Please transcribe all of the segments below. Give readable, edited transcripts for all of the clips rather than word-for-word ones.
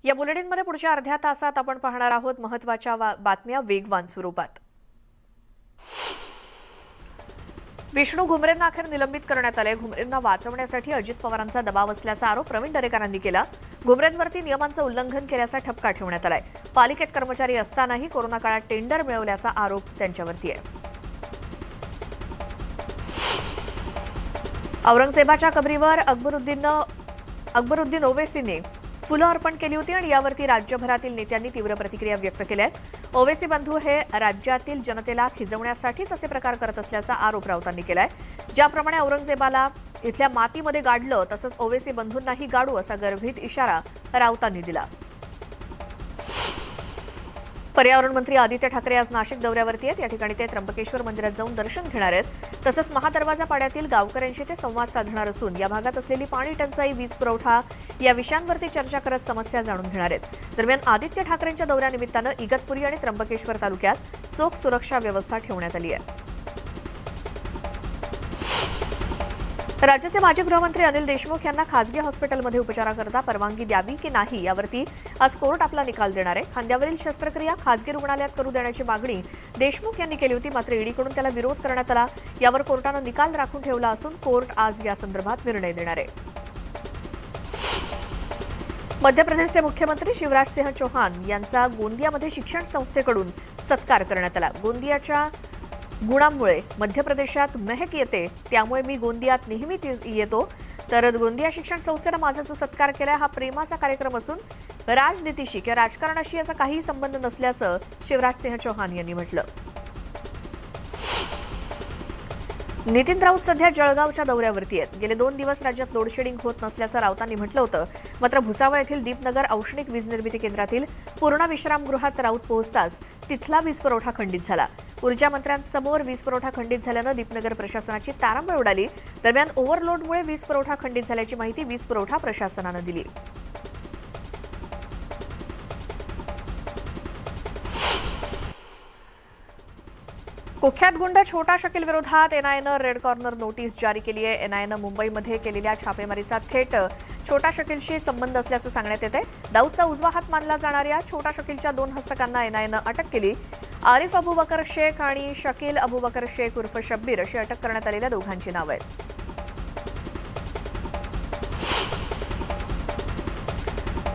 या बुलेटिनमध्ये पुढच्या अर्ध्या तासात आपण पाहणार आहोत महत्त्वाच्या बातम्या वेगवान स्वरूपात। विष्णू घुमरेंना अखेर निलंबित करण्यात आले। घुमरेंना वाचवण्यासाठी अजित पवारांचा दबाव असल्याचा आरोप प्रवीण दरेकरांनी केला। घुमरेंवरती नियमांचं उल्लंघन केल्याचा ठपका ठेवण्यात आलाय। पालिकेत कर्मचारी असतानाही कोरोना काळात टेंडर मिळवल्याचा आरोप त्यांच्यावरती आहे। औरंगजेबाच्या कबरीवर अकबरुद्दीन ओवैसीने फुलं अर्पण केली होती आणि यावरती राज्यभरातील नेत्यांनी तीव्र प्रतिक्रिया व्यक्त केल्या आहेत। ओवैसी बंधू हे राज्यातील जनतेला खिजवण्यासाठीच असे प्रकार करत असल्याचा आरोप राऊतांनी केलाय। ज्याप्रमाणे औरंगजेबाला इथल्या मातीमध्ये गाडलं तसंच ओवैसी बंधूंनाही गाडू असा गर्भित इशारा राऊतांनी दिला। पर्यावरण मंत्री आदित्य ठाकरे आज नाशिक दौऱ्यावरती आहेत। या ठिकाणी ते त्र्यंबकेश्वर मंदिरात जाऊन दर्शन घेणार आहेत। तसंच महादरवाजा पाड्यातील गावकऱ्यांशी ते संवाद साधणार असून या भागात असलेली पाणी टंचाई, वीज पुरवठा या विषयांवरती चर्चा करत समस्या जाणून घेणार आहेत। दरम्यान आदित्य ठाकरेंच्या दौऱ्यानिमित्तानं इगतपुरी आणि त्र्यंबकेश्वर तालुक्यात चोख सुरक्षा व्यवस्था ठेवण्यात आली आहे। राज्याचे माजी गृहमंत्री अनिल देशमुख यांना खासगी हॉस्पिटलमध्ये उपचाराकरता परवानगी द्यावी की नाही यावरती आज कोर्ट आपला निकाल देणार आहे। खांद्यावरील शस्त्रक्रिया खासगी रुग्णालयात करू देण्याची मागणी देशमुख यांनी केली होती, मात्र ईडीकडून त्याला विरोध करण्यात आला। यावर कोर्टानं निकाल राखून ठेवला असून कोर्ट आज या संदर्भात निर्णय देणार आहे। मध्य प्रदेशचे मुख्यमंत्री शिवराज सिंह चौहान यांचा गोंदियामध्ये शिक्षण संस्थेकडून सत्कार करण्यात आला। गोंदियाच्या गुणांमुळे मध्य प्रदेशात महक येते, त्यामुळे मी गोंदियात नेहमी येतो। तर गोंदिया शिक्षण संस्थेनं माझा जो सत्कार केलाय हा प्रेमाचा कार्यक्रम असून राजनीतीशी किंवा राजकारणाशी याचा काहीही संबंध नसल्याचं शिवराज सिंह चौहान यांनी म्हटलं। नितीन राऊत सध्या जळगावच्या दौऱ्यावरती आहेत। गेले 2 दिवस राज्यात लोडशेडिंग होत नसल्याचं राऊतांनी म्हटलं होतं, मात्र भुसावळ येथील दीपनगर औष्णिक वीज निर्मिती केंद्रातील पूर्ण विश्रामगृहात राऊत पोहोचताच तिथला वीज पुरवठा खंडित झाला। ऊर्जा मंत्र्यांसमोर वीज पुरवठा खंडित झाल्यानं दीपनगर प्रशासनाची तारांबळ उडाली। दरम्यान ओव्हरलोडमुळे वीज पुरवठा खंडित झाल्याची माहिती वीज पुरवठा प्रशासनानं दिली। कुख्यात गुंड छोटा शकील विरोधात एनआयएनं रेड कॉर्नर नोटीस जारी केली आहे। एनआयएनं मुंबईमध्ये केलेल्या छापेमारीचा थेट छोटा शकीलशी संबंध असल्याचं सांगण्यात येते। दाऊदचा उजवा हात मानला जाणाऱ्या छोटा शकीलच्या 2 हस्तकांना एनआयएनं अटक केली। आरिफ अबुबकर शेख आणि शकील अबुबकर शेख उर्फ शब्बीर अशी अटक करण्यात आलेल्या दोघांची नावं आहेत।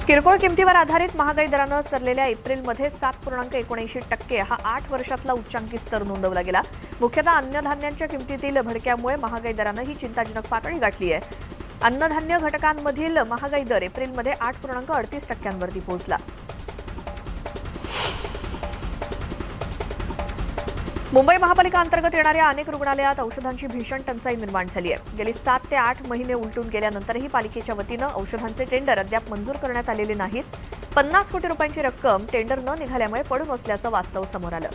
किरकोळ किमतीवर आधारित महागाई दरानं सरलेल्या एप्रिलमध्ये 7.79% हा 8 वर्षातला उच्चांकी स्तर नोंदवला गेला। मुख्यतः अन्नधान्यांच्या किमतीतील भडक्यामुळे महागाई दरानं ही चिंताजनक पातळी गाठली आहे। अन्नधान्य घटकांमधील महागाई दर एप्रिलमध्ये 8.38%वरती पोहोचला। मुंबई महापालिका अंतर्गत येणाऱ्या अनेक रुग्णालयात औषधांची भीषण टंचाई निर्माण झाली आहे। गेली 7 ते 8 महिने उलटून गेल्यानंतरही पालिकेच्या वतीनं औषधांचे टेंडर अद्याप मंजूर करण्यात आलेले नाहीत। 50 कोटी रुपयांची रक्कम टेंडर न निघाल्यामुळे पडून असल्याचं वास्तव समोर आलं।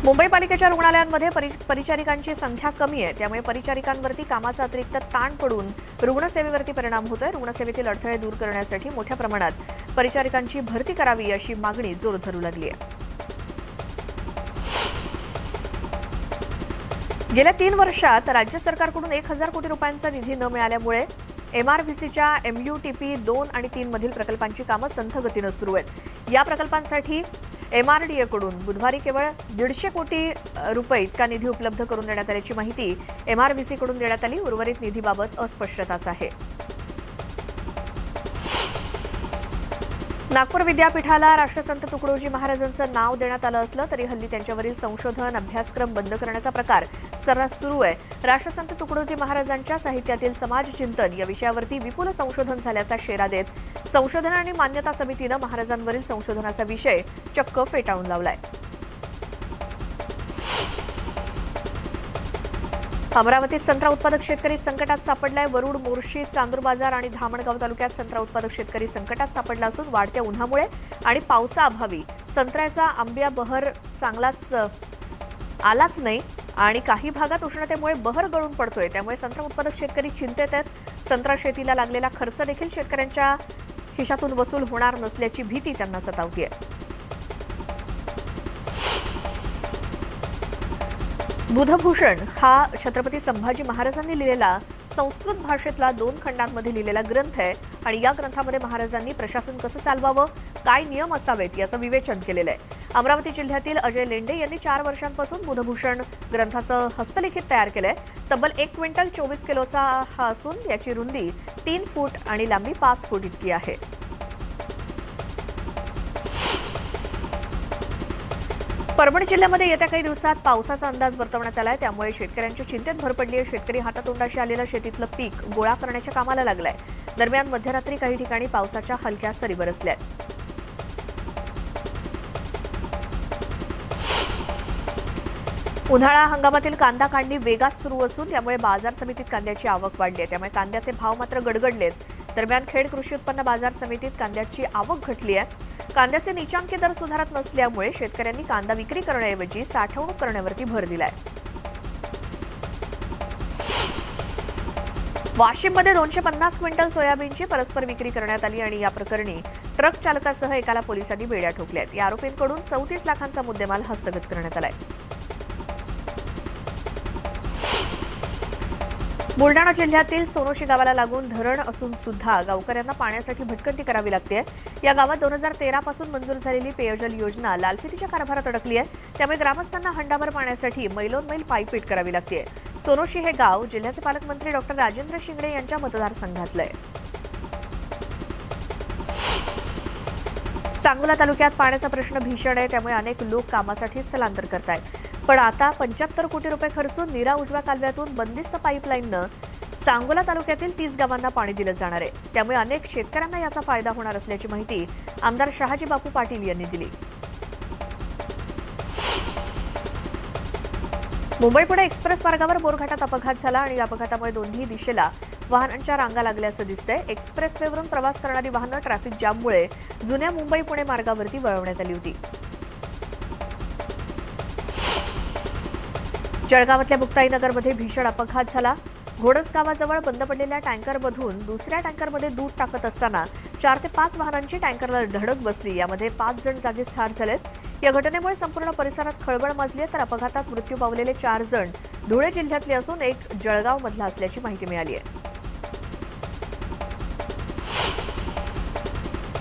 मुंबई पालिकेच्या रुग्णालयांमध्ये परिचारिकांची संख्या कमी आहे, त्यामुळे परिचारिकांवरती कामाचा अतिरिक्त ताण पडून रुग्णसेवेवरती परिणाम होतोय। रुग्णसेवेतील अडथळे दूर करण्यासाठी मोठ्या प्रमाणात परिचारिकांची भरती करावी अशी मागणी जोर धरू लागली आहे। गेल्या 3 वर्षात राज्य सरकारकडून 1000 कोटी रुपयांचा निधी न मिळाल्यामुळे एमआरव्हीसीच्या MUTP 2 आणि 3 मधील प्रकल्पांची कामं संथ गतीनं सुरू आहेत। या प्रकल्पांसाठी MRDAकडून बुधवारी केवळ 150 कोटी रुपये इतका निधी उपलब्ध करून देण्यात आल्याची माहिती MRVCकडून देण्यात आली। उर्वरित निधीबाबत अस्पष्टताच आहे। नागपूर विद्यापीठाला राष्ट्रसंत तुकडोजी महाराजांचं नाव देण्यात आलं असलं तरी हल्ली त्यांच्यावरील संशोधन अभ्यासक्रम बंद करण्याचा प्रकार सर्रास सुरू आहे। राष्ट्रसंत तुकडोजी महाराजांच्या साहित्यातील समाजचिंतन या विषयावरती विपुल संशोधन झाल्याचा शेरा देत संशोधन आणि मान्यता समितीनं महाराजांवरील संशोधनाचा विषय चक्क फेटाळून लावलाय। अमरावतीत संत्रा उत्पादक शेतकरी संकटात सापडलाय। वरुड, मोर्शी, चांदूर बाजार आणि धामणगाव तालुक्यात संत्रा उत्पादक शेतकरी संकटात सापडला असून वाढत्या उन्हामुळे आणि पावसाअभावी संत्र्याचा आंब्या बहर चांगलाच आलाच नाही आणि काही भागात उष्णतेमुळे बहर गळून पडतोय, त्यामुळे संत्रा उत्पादक शेतकरी चिंतेत आहेत। संत्रा शेतीला लागलेला खर्च देखील शेतकऱ्यांच्या खिशातून वसूल होणार नसल्याची भीती त्यांना सतावतीये। बुधभूषण हा छत्रपती संभाजी महाराजांनी लिहिलेला संस्कृत भाषेतला 2 खंडांमध्ये लिहिलेला ग्रंथ आहे आणि या ग्रंथामध्ये महाराजांनी प्रशासन कसं चालवावं, काय नियम असावेत याचं विवेचन केलेलं आहे. अमरावती जिल्ह्यातील अजय लेंडे यांनी 4 वर्षांपासून बुधभूषण ग्रंथाचं हस्तलिखित तयार केलंय. तब्बल 1 क्विंटल 24 किलोचा हा असून याची रुंदी 3 फूट आणि लांबी 5 फूट इतकी आहे. परभणी जिल्ह्यामध्ये येत्या काही दिवसात पावसाचा अंदाज वर्तवण्यात आलाय. त्यामुळे शेतकऱ्यांची चिंतेत भर पडली आहे. शेतकरी हातातोंडाशी आलेलं शेतीतलं पीक गोळा करण्याच्या कामाला लागलाय. दरम्यान मध्यरात्री काही ठिकाणी पावसाच्या हलक्या सरी बरसल्या. उन्हाळा हंगामातील कांदा काढणी वेगात सुरू असून त्यामुळे बाजार समितीत कांद्याची आवक वाढली आहे. त्यामुळे कांद्याचे भाव मात्र गडगडलेत. दरम्यान खेड कृषी उत्पन्न बाजार समितीत कांद्याची आवक घटली आहे. कांद्याचे नीचांकी दर सुधारत नसल्यामुळे शेतकऱ्यांनी कांदा विक्री करण्याऐवजी साठवणूक करण्यावरती भर दिलाय. वाशिममध्ये 250 क्विंटल सोयाबीनची परस्पर विक्री करण्यात आली आणि या प्रकरणी ट्रक चालकासह एकाला पोलिसांनी बेड्या ठोकल्यात. या आरोपींकडून 34 लाखांचा मुद्देमाल हस्तगत करण्यात आलाय. बुलडाणा जिल्ह्यातील सोनोशी गावाला लागून धरण असून सुद्धा गावकऱ्यांना पाण्यासाठी भटकंती करावी लागते. या गावात 2013 पासून मंजूर झालेली पेयजल योजना लालफितीच्या कारभारात अडकली आहे. त्यामुळे ग्रामस्थांना हंडाभर पाण्यासाठी मैलोन मैल पायपीट करावी लागते. सोनोशी हे गाव जिल्ह्याचे पालकमंत्री डॉक्टर राजेंद्र शिंगणे यांच्या मतदारसंघातलं आहे. सांगोला तालुक्यात पाण्याचा प्रश्न भीषण आहे. त्यामुळे अनेक लोक कामासाठी स्थलांतर करत आहेत. पण आता 75 कोटी रुपये खर्चून नीरा उजव्या कालव्यातून बंदिस्त पाईपलाईननं सांगोला तालुक्यातील 30 गावांना पाणी दिलं जाणार आहे. त्यामुळे अनेक शेतकऱ्यांना याचा फायदा होणार असल्याची माहिती आमदार शहाजी बापू पाटील यांनी दिली. मुंबई पुणे एक्सप्रेस मार्गावर बोरघाटात अपघात झाला आणि या अपघातामुळे दोन्ही दिशेला वाहनांच्या रांगा लागल्याचं दिसतंय. एक्सप्रेसवेवरून प्रवास करणारी वाहनं ट्रॅफिक जाममुळे जुन्या मुंबई पुणे मार्गावरती वळवण्यात आली होती. जळगावातल्या मुक्ताईनगरमध्ये भीषण अपघात झाला. घोडस गावाजवळ बंद पडलेल्या टँकरमधून दुसऱ्या टँकरमध्ये दूध टाकत असताना 4 ते 5 वाहनांची टँकरला धडक बसली. यामध्ये 5 जण जागीच ठार झालेत. या घटनेमुळे संपूर्ण परिसरात खळबळ माजली आहे. तर अपघातात मृत्यू पावलेले 4 जण धुळे जिल्ह्यातले असून एक जळगावमधला असल्याची माहिती मिळाली आहे.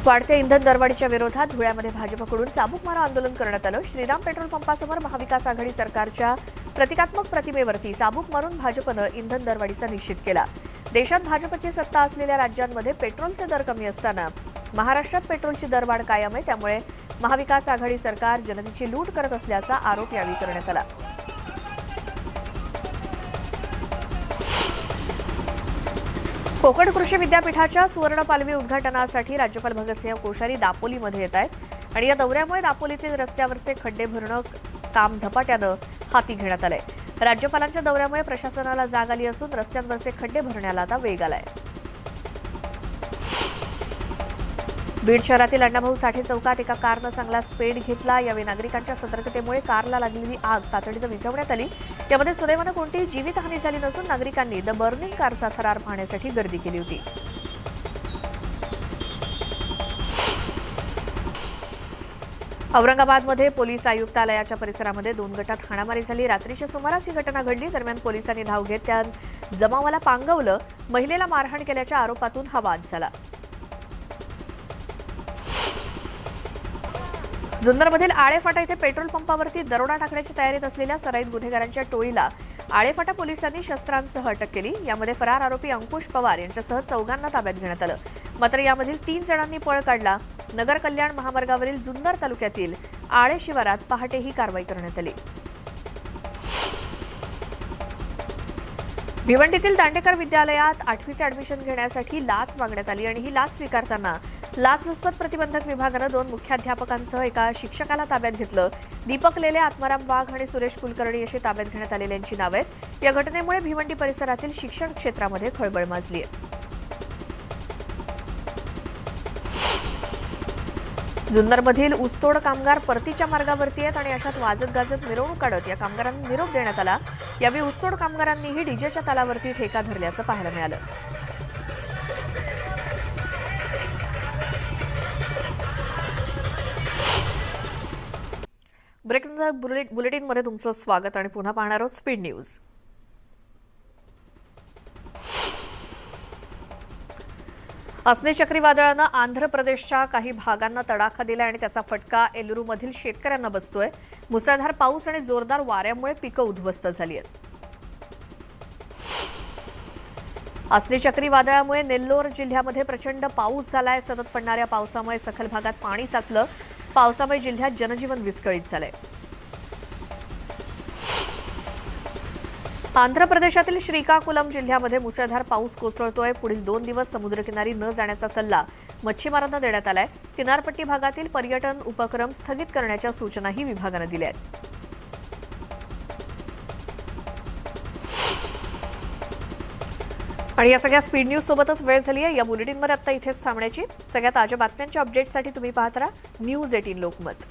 वाढत्या इंधन दरवाढीच्या विरोधात धुळ्यामध्ये भाजपकडून चाबूक मारा आंदोलन करण्यात आलं. श्रीराम पेट्रोल पंपासमोर महाविकास आघाडी सरकारच्या प्रतिकात्मक प्रतिमेवरती चाबूक मारून भाजपनं इंधन दरवाढीचा निषेध केला. देशात भाजपची सत्ता असलेल्या राज्यांमध्ये पेट्रोलचे दर कमी असताना महाराष्ट्रात पेट्रोलची दरवाढ कायम आहे. त्यामुळे महाविकास आघाडी सरकार जनतेची लूट करत असल्याचा आरोप यावेळी करण्यात आला. कोकण कृषी विद्यापीठाच्या सुवर्ण पालवी उद्घाटनासाठी राज्यपाल भगतसिंह कोश्यारी दापोलीमध्ये येत आहेत आणि या दौऱ्यामुळे दापोलीतील रस्त्यावरचे खड्डे भरणं काम झपाट्यानं हाती घेण्यात आलंय. राज्यपालांच्या दौऱ्यामुळे प्रशासनाला जाग आली असून रस्त्यांवरचे खड्डे भरण्याला आता वेग आलाय. बीड शहरातील अण्णाभाऊ साठे चौकात एका कारनं चांगलाच पेट घेतला. यावेळी नागरिकांच्या सतर्कतेमुळे कारला लागलेली आग तातडीनं विझवण्यात आली. यामध्ये सुदैवानं कोणतीही जीवितहानी झाली नसून नागरिकांनी द बर्निंग कारचा थरार पाहण्यासाठी गर्दी केली होती. औरंगाबादमध्ये पोलीस आयुक्तालयाच्या परिसरामध्ये 2 गटात हाणामारी झाली. रात्रीच्या सुमारास ही घटना घडली. दरम्यान पोलिसांनी धाव घेत त्या जमावाला पांगवलं. महिलेला मारहाण केल्याच्या आरोपातून हा वाद झाला. जुन्नरमधील आळेफाटा इथे पेट्रोल पंपावरती दरोडा टाकण्याची तयारीत असलेल्या सराईत गुन्हेगारांच्या टोळीला आळेफाटा पोलिसांनी शस्त्रांसह अटक केली. यामध्ये फरार आरोपी अंकुश पवार यांच्यासह 4 ताब्यात घेण्यात आलं. मात्र यामधील 3 जणांनी पळ काढला. नगर कल्याण महामार्गावरील जुन्नर तालुक्यातील आळे शिवारात पहाटे ही कारवाई करण्यात आली. भिवंडीतील दांडेकर विद्यालयात 8वीचे ऍडमिशन घेण्यासाठी लाच मागण्यात आली आणि ही लाच स्वीकारताना लाचलुचपत प्रतिबंधक विभागानं 2 मुख्याध्यापकांसह एका शिक्षकाला ताब्यात घेतलं. दीपक लेले, आत्माराम वाघ आणि सुरेश कुलकर्णी अशी ताब्यात घेण्यात आलेल्यांची नावं आहेत. या घटनेमुळे भिवंडी परिसरातील शिक्षण क्षेत्रामध्ये खळबळ माजली आहे. जुन्नरमधील ऊसतोड कामगार परतीच्या मार्गावरती आहेत आणि अशात वाजत गाजत मिरवणूक काढत या कामगारांना निरोप देण्यात आला. यावेळी ऊसतोड कामगारांनीही डीजेच्या तालावरती ठेका धरल्याचं पाहायला मिळालं. ब्रेकिंग बुलेटिनमध्ये तुमचं स्वागत आणि पुन्हा पाहणार आहोत स्पीड न्यूज. असनी चक्रीवादळानं आंध्र प्रदेशच्या काही भागांना तडाखा दिला आणि त्याचा फटका एलुरूमधील शेतकऱ्यांना बसतोय. मुसळधार पाऊस आणि जोरदार वाऱ्यामुळे पिकं उद्ध्वस्त झाली आहेत. असनी चक्रीवादळामुळे नेल्लोर जिल्ह्यामध्ये प्रचंड पाऊस झालाय. सतत पडणाऱ्या पावसामुळे सखल भागात पाणी साचलं. पावसामुळे जिल्ह्यात जनजीवन विस्कळीत झालंय. आंध्र प्रदेशातील श्रीकाकुलम जिल्ह्यामध्ये मुसळधार पाऊस कोसळतोय. पुढील 2 दिवस समुद्रकिनारी न जाण्याचा सल्ला मच्छीमारांना देण्यात आलाय. किनारपट्टी भागातील पर्यटन उपक्रम स्थगित करण्याच्या सूचनाही विभागानं दिल्या आहेत. आणि या सगळ्या स्पीड न्यूज सोबतच वेळ झाली आहे. या बुलेटिनमध्ये आता इथेच थांबण्याची. सगळ्या ताज्या बातम्यांच्या अपडेटसाठी तुम्ही पाहत राहा न्यूज 18 लोकमत.